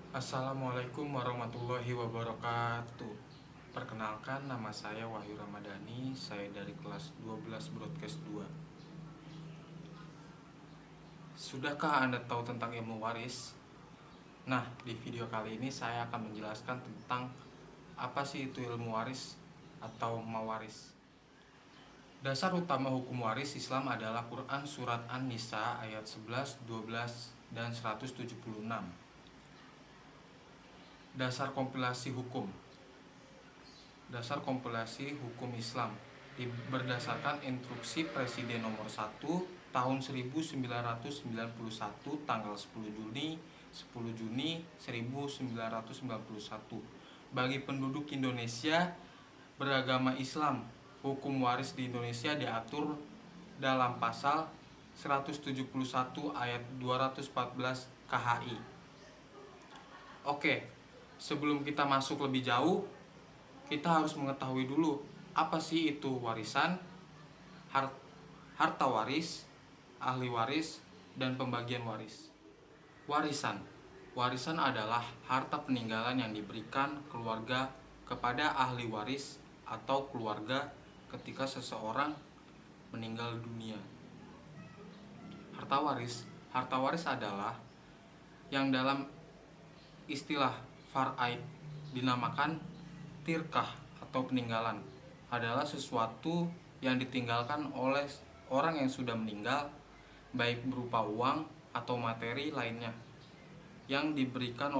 Assalamualaikum warahmatullahi wabarakatuh. Perkenalkan, nama saya Wahyu Ramadhani. Saya dari kelas 12 Broadcast 2. Sudahkah Anda tahu tentang ilmu waris? Nah, di video kali ini saya akan menjelaskan tentang apa sih itu ilmu waris atau mawaris. Dasar utama hukum waris Islam adalah Quran Surat An-Nisa ayat 11, 12, dan 176. Dasar kompilasi hukum Islam berdasarkan instruksi Presiden nomor 1 tahun 1991 tanggal 10 Juni 1991 bagi penduduk Indonesia beragama Islam. Hukum waris di Indonesia diatur dalam pasal 171 ayat 214 KHI. Oke, sebelum kita masuk lebih jauh, kita harus mengetahui dulu apa sih itu warisan, harta waris, ahli waris, dan pembagian waris. Warisan adalah harta peninggalan yang diberikan keluarga kepada ahli waris atau keluarga ketika seseorang meninggal dunia. Harta waris adalah yang dalam istilah faraid dinamakan tirkah atau peninggalan, adalah sesuatu yang ditinggalkan oleh orang yang sudah meninggal, baik berupa uang atau materi lainnya yang dibenarkan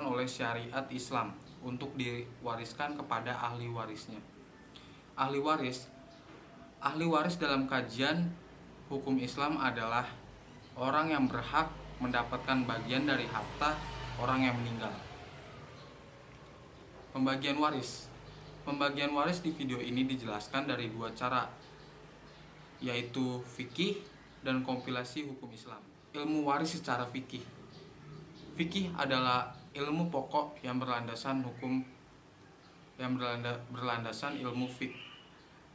oleh syariat Islam untuk diwariskan kepada ahli warisnya. Ahli waris dalam kajian hukum Islam adalah orang yang berhak mendapatkan bagian dari harta orang yang meninggal. Pembagian waris di video ini dijelaskan dari dua cara, yaitu fikih dan kompilasi hukum Islam. Ilmu waris secara fikih. Fikih adalah ilmu pokok yang berlandasan ilmu fiqh,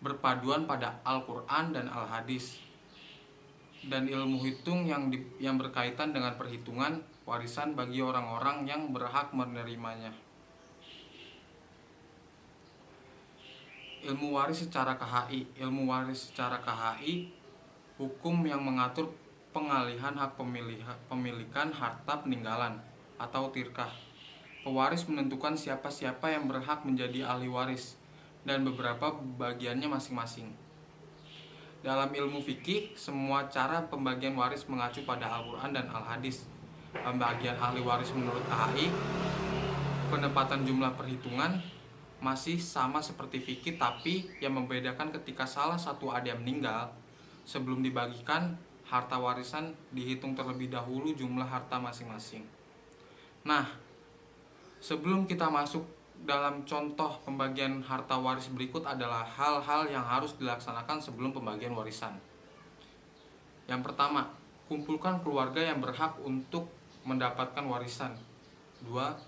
berpaduan pada Al-Quran dan Al-Hadis, dan ilmu hitung yang berkaitan dengan perhitungan warisan bagi orang-orang yang berhak menerimanya. Ilmu waris secara KHI, hukum yang mengatur pengalihan hak pemilikan harta peninggalan atau tirkah. Pewaris menentukan siapa-siapa yang berhak menjadi ahli waris dan beberapa bagiannya masing-masing. Dalam ilmu fikih, semua cara pembagian waris mengacu pada Al-Quran dan Al-Hadis. Pembagian ahli waris menurut KHI, penempatan jumlah perhitungan masih sama seperti fikih, tapi yang membedakan ketika salah satu ada yang meninggal, sebelum dibagikan harta warisan dihitung terlebih dahulu jumlah harta masing-masing. Nah, sebelum kita masuk dalam contoh pembagian harta waris, berikut adalah hal-hal yang harus dilaksanakan sebelum pembagian warisan. Yang pertama, kumpulkan keluarga yang berhak untuk mendapatkan warisan. 2.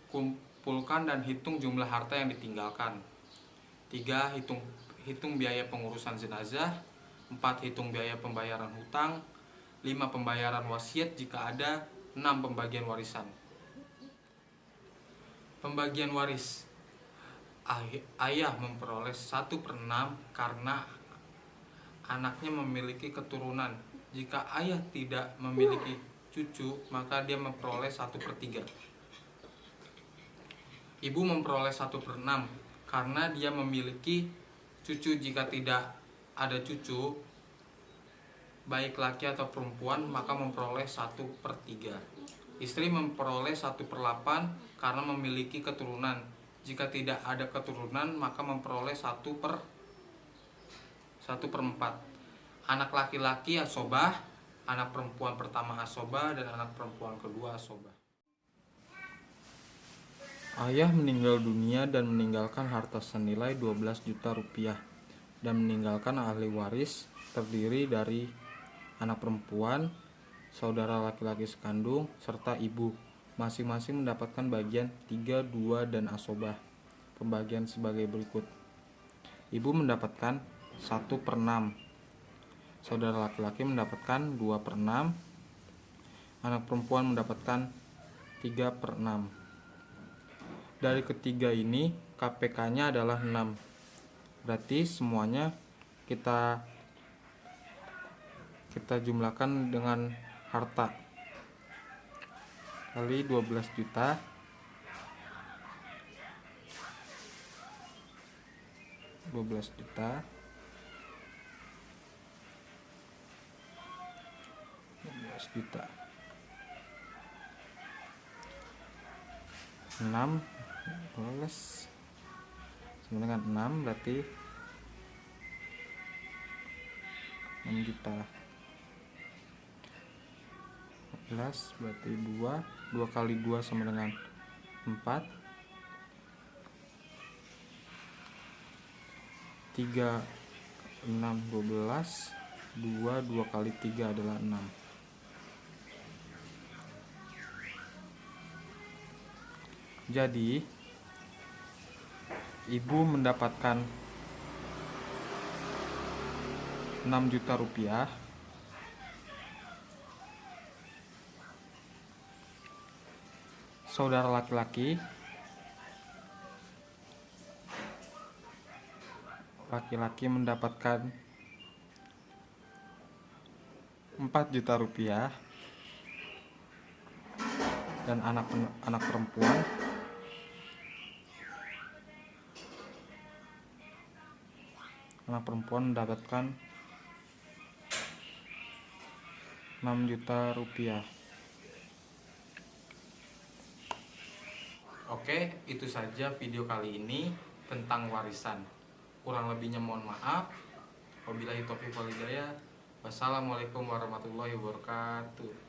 Kumpulkan dan hitung jumlah harta yang ditinggalkan. 3. Hitung biaya pengurusan jenazah. 4. Hitung biaya pembayaran hutang. 5. Pembayaran wasiat jika ada. 6. Pembagian warisan. Pembagian waris. Ayah memperoleh 1/6 karena anaknya memiliki keturunan. Jika ayah tidak memiliki cucu, maka dia memperoleh 1/3. Ibu memperoleh 1/6 karena dia memiliki cucu. Jika tidak ada cucu, baik laki atau perempuan, maka memperoleh 1/3. Istri memperoleh 1/8 karena memiliki keturunan. Jika tidak ada keturunan, maka memperoleh 1/4. Anak laki-laki asobah, anak perempuan pertama asobah, dan anak perempuan kedua asobah. Ayah meninggal dunia dan meninggalkan harta senilai 12 juta rupiah dan meninggalkan ahli waris terdiri dari anak perempuan, saudara laki-laki sekandung, serta ibu. Masing-masing mendapatkan bagian 3, 2, dan asobah. Pembagian sebagai berikut. Ibu mendapatkan 1/6, saudara laki-laki mendapatkan 2/6, anak perempuan mendapatkan 3/6. Dari ketiga ini KPK-nya adalah 6. Berarti semuanya kita jumlahkan dengan harta kali 12 juta juta 6 12 sama dengan 6, berarti 6 juta 14, berarti 2 kali 2 sama dengan 4, 3 6 12, 2 kali 3 adalah 6. Jadi ibu mendapatkan 6 juta rupiah. Saudara laki-laki mendapatkan 4 juta rupiah, dan anak perempuan mendapatkan 6 juta rupiah. Oke, itu saja video kali ini tentang warisan. Kurang lebihnya mohon maaf. Wabillahi taufiq wal hidayah. Wassalamualaikum warahmatullahi wabarakatuh.